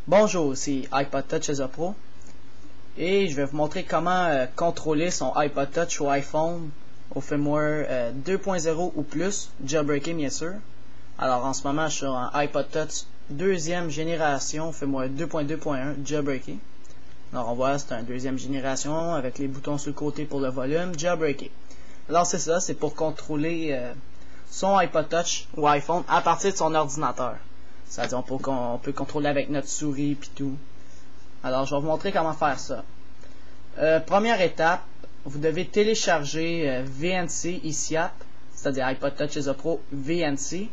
Bonjour, c'est iPod Touch Chez Pro et je vais vous montrer comment contrôler son iPod Touch ou iPhone au firmware 2.0 ou plus, jailbreaké bien sûr. Alors en ce moment je suis sur un iPod Touch deuxième génération, firmware 2.2.1, jailbreaké. Alors on voit c'est un deuxième génération avec les boutons sur le côté pour le volume, jailbreaké. Alors c'est ça, c'est pour contrôler son iPod Touch ou iPhone à partir de son ordinateur. C'est-à-dire on peut contrôler avec notre souris puis tout. Alors je vais vous montrer comment faire ça. Première étape, vous devez télécharger VNC ICIAP, c'est-à-dire iPod Touch Chez Pro VNC.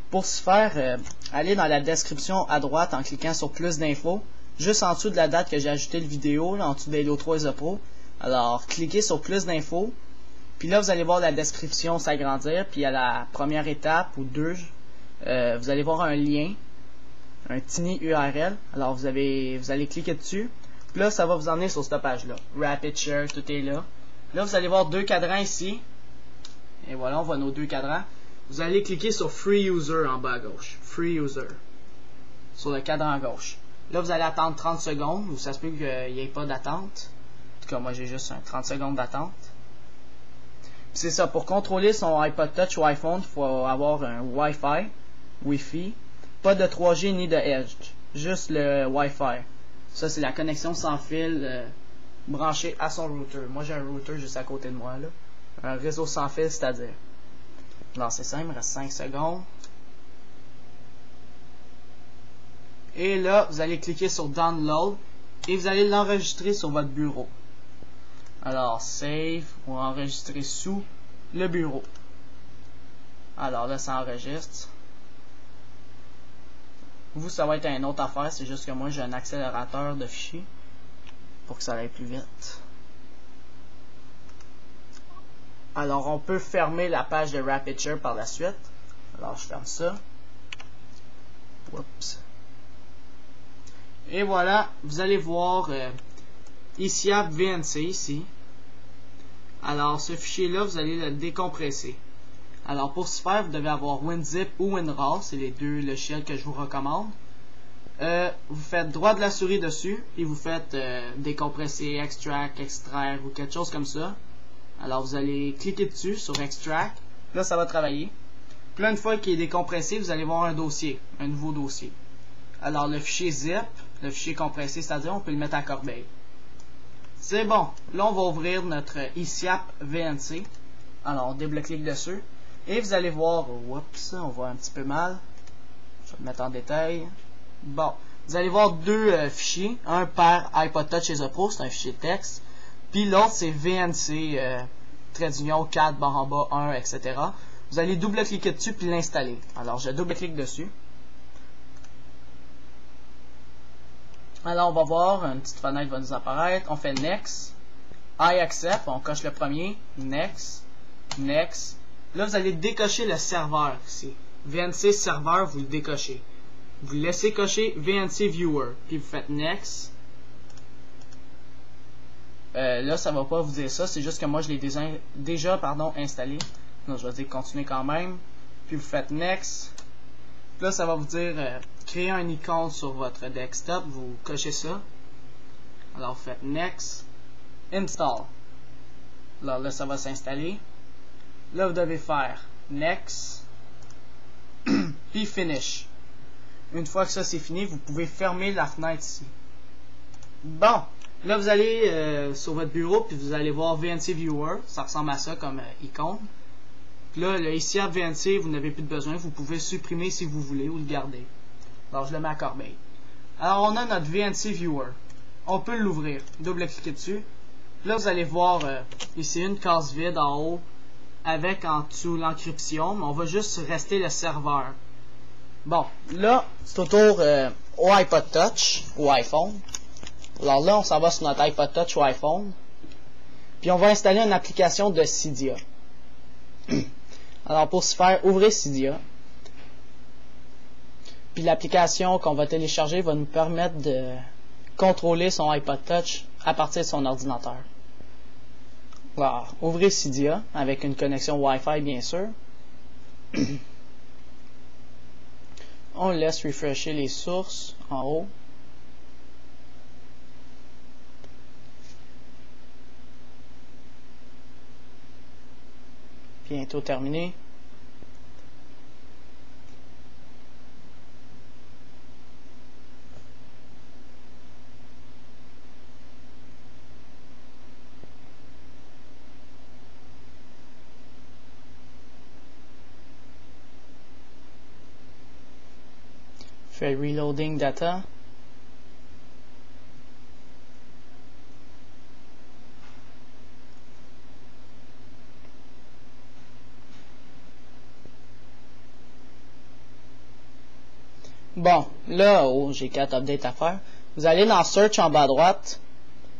Pour ce faire, allez dans la description à droite en cliquant sur plus d'infos, juste en dessous de la date que j'ai ajouté le vidéo, là, en dessous de Hello 3 Pro. Alors cliquez sur plus d'infos, puis là vous allez voir la description s'agrandir, puis à la première étape ou deux, vous allez voir un lien, un tiny URL. Alors vous allez cliquer dessus. Puis là, ça va vous emmener sur cette page-là. Rapid Share, tout est là. Là, vous allez voir deux cadrans ici. Et voilà, on voit nos deux cadrans. Vous allez cliquer sur Free User en bas à gauche. Free User. Sur le cadran à gauche. Là, vous allez attendre 30 secondes. Ou ça se peut qu'il n'y ait pas d'attente. En tout cas, moi, j'ai juste 30 secondes d'attente. C'est ça. Pour contrôler son iPod Touch ou iPhone, il faut avoir un Wi-Fi. Pas de 3G ni de Edge. Juste le Wi-Fi. Ça, c'est la connexion sans fil branchée à son router. Moi, j'ai un router juste à côté de moi, là. Un réseau sans fil, c'est-à-dire. Alors, c'est ça, il me reste 5 secondes. Et là, vous allez cliquer sur Download et vous allez l'enregistrer sur votre bureau. Alors, Save ou enregistrer sous le bureau. Alors là, ça enregistre. Vous, ça va être une autre affaire, c'est juste que moi j'ai un accélérateur de fichiers pour que ça aille plus vite. Alors on peut fermer la page de Rapid Share par la suite. Alors je ferme ça. Oups. Et voilà, vous allez voir ICIAP VNC ici. Alors ce fichier là, vous allez le décompresser. Alors pour ce faire, vous devez avoir WinZip ou WinRAR, c'est les deux logiciels que je vous recommande. Vous faites droit de la souris dessus et vous faites décompresser, extract, extraire ou quelque chose comme ça. Alors vous allez cliquer dessus sur extract, là ça va travailler. Puis là une fois qu'il est décompressé, vous allez voir un dossier, un nouveau dossier. Alors le fichier zip, le fichier compressé, c'est-à-dire on peut le mettre à corbeille. C'est bon, là on va ouvrir notre ICIAP VNC. Alors on double-clique dessus. Et vous allez voir, oups, on voit un petit peu mal. Je vais le mettre en détail. Bon, vous allez voir deux fichiers. Un par iPod Touch Chez Pro, c'est un fichier texte. Puis l'autre, c'est VNC, trait d'union 4, barre en bas, 1, etc. Vous allez double-cliquer dessus puis l'installer. Alors, je double-clique dessus. Alors, on va voir, une petite fenêtre va nous apparaître. On fait Next. I accept, on coche le premier. Next. Next. Là, vous allez décocher le serveur ici. VNC serveur, vous le décochez. Vous laissez cocher VNC Viewer. Puis vous faites Next. Là, ça va pas vous dire ça. C'est juste que moi, je l'ai déjà installé. Donc, je vais dire continuer quand même. Puis vous faites Next. Puis là, ça va vous dire créer un icône sur votre desktop. Vous cochez ça. Alors, vous faites Next. Install. Alors là, ça va s'installer. Là, vous devez faire Next, puis Finish. Une fois que ça c'est fini, vous pouvez fermer la fenêtre ici. Bon, là vous allez sur votre bureau, puis vous allez voir VNC Viewer. Ça ressemble à ça comme icône. Puis là, le ICIAP VNC, vous n'avez plus de besoin. Vous pouvez supprimer si vous voulez ou le garder. Alors, je le mets à corbeille. Alors, on a notre VNC Viewer. On peut l'ouvrir. Double-cliquer dessus. Là, vous allez voir ici une case vide en haut, avec en dessous l'encryption, mais on va juste rester le serveur. Bon, là, c'est autour au iPod Touch ou iPhone. Alors là, on s'en va sur notre iPod Touch ou iPhone. Puis on va installer une application de Cydia. Alors pour ce faire, ouvrez Cydia. Puis l'application qu'on va télécharger va nous permettre de contrôler son iPod Touch à partir de son ordinateur. Alors, ouvrez Cydia avec une connexion Wi-Fi bien sûr. On laisse refresher les sources en haut. Bientôt terminé. Fait reloading data. Bon, là, j'ai 4 updates à faire. Vous allez dans Search en bas à droite,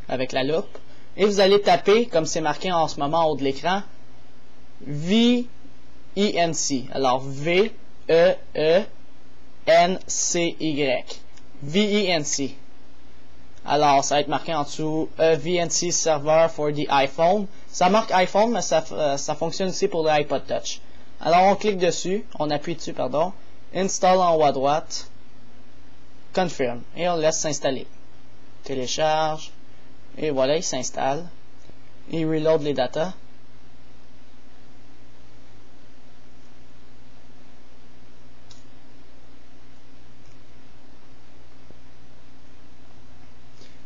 avec la loupe, et vous allez taper, comme c'est marqué en ce moment en haut de l'écran, VENC. Alors, V-E-E-N-C-Y. VENC. Alors, ça va être marqué en dessous, VNC Server for the iPhone. Ça marque iPhone, mais ça fonctionne aussi pour l'iPod Touch. Alors, on clique dessus, on appuie dessus, pardon. Install en haut à droite. Confirm. Et on laisse s'installer. Télécharge. Et voilà, il s'installe. Il reload les datas.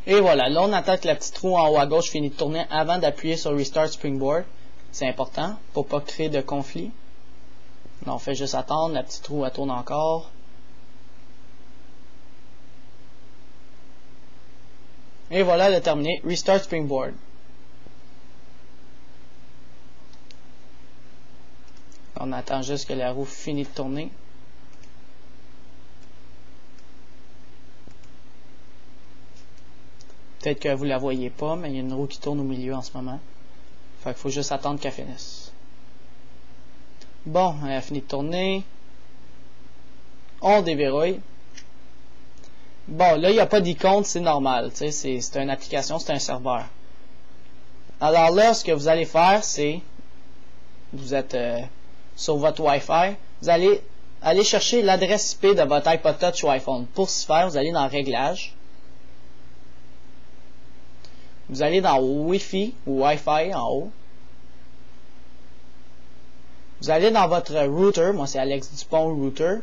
Et voilà, là on attend que la petite roue en haut à gauche finisse de tourner avant d'appuyer sur Restart Springboard. C'est important pour pas créer de conflit. On fait juste attendre, la petite roue elle tourne encore. Et voilà, elle a terminé. Restart Springboard. On attend juste que la roue finisse de tourner. Peut-être que vous la voyez pas, mais il y a une roue qui tourne au milieu en ce moment. Fait qu'il faut juste attendre qu'elle finisse. Bon, elle a fini de tourner. On déverrouille. Bon, là, il n'y a pas d'icône, c'est normal. C'est une application, c'est un serveur. Alors là, ce que vous allez faire, c'est... Vous êtes sur votre Wi-Fi. Vous allez aller chercher l'adresse IP de votre iPod Touch ou iPhone. Pour ce faire, vous allez dans Réglages. Vous allez dans Wi-Fi ou Wi-Fi en haut. Vous allez dans votre router. Moi, c'est Alex Dupont Router.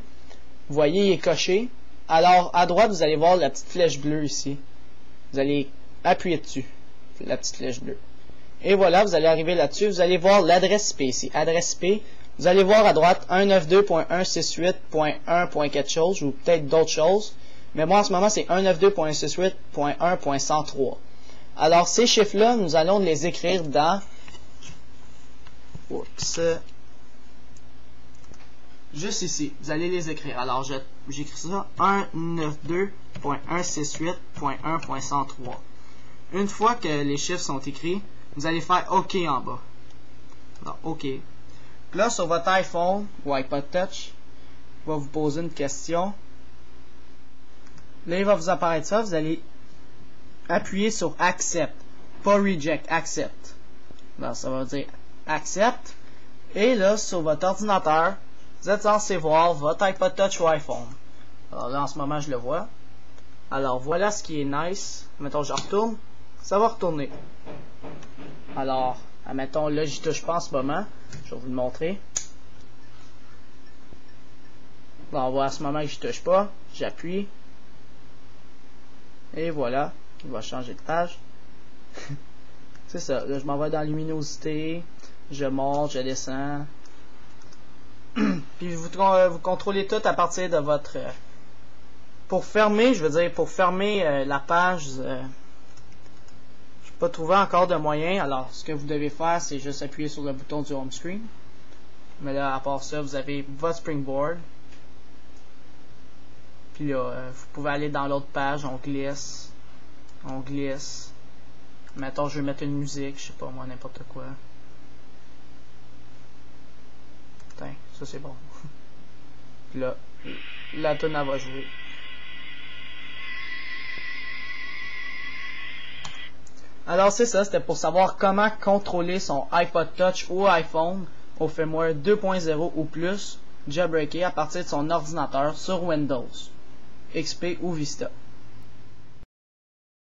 Vous voyez, il est coché. Alors, à droite, vous allez voir la petite flèche bleue ici. Vous allez appuyer dessus. La petite flèche bleue. Et voilà, vous allez arriver là-dessus. Vous allez voir l'adresse IP ici. Adresse IP. Vous allez voir à droite 192.168.1. quelque chose ou peut-être d'autres choses. Mais moi, en ce moment, c'est 192.168.1.103. Alors, ces chiffres-là, nous allons les écrire dans... Oups. Juste ici. Vous allez les écrire. Alors, j'écris ça 192.168.1.103. Une fois que les chiffres sont écrits, vous allez faire OK en bas. Alors, OK. Là, sur votre iPhone ou iPod Touch, il va vous poser une question. Là, il va vous apparaître ça. Vous allez appuyer sur Accept. Pas Reject, Accept. Alors, ça va dire Accept. Et là, sur votre ordinateur, vous êtes censé voir votre iPod Touch ou iPhone. Alors là, en ce moment, je le vois. Alors, voilà ce qui est nice. Mettons, je retourne. Ça va retourner. Alors, admettons, là, j'y touche pas en ce moment. Je vais vous le montrer. Bon, on voit à ce moment que j'y touche pas. J'appuie. Et voilà. Il va changer de page. C'est ça. Là, je m'en vais dans luminosité. Je monte, je descends. Puis vous contrôlez tout à partir de votre... pour fermer, je veux dire, pour fermer la page, je n'ai pas trouvé encore de moyen. Alors, ce que vous devez faire, c'est juste appuyer sur le bouton du home screen. Mais là, à part ça, vous avez votre Springboard. Puis là, vous pouvez aller dans l'autre page, on glisse. On glisse. Mettons, je vais mettre une musique, je sais pas moi, n'importe quoi. Putain, ça c'est bon. Puis là, la tune elle va jouer. Alors c'est ça, c'était pour savoir comment contrôler son iPod Touch ou iPhone au firmware 2.0 ou plus jailbreaké à partir de son ordinateur sur Windows, XP ou Vista.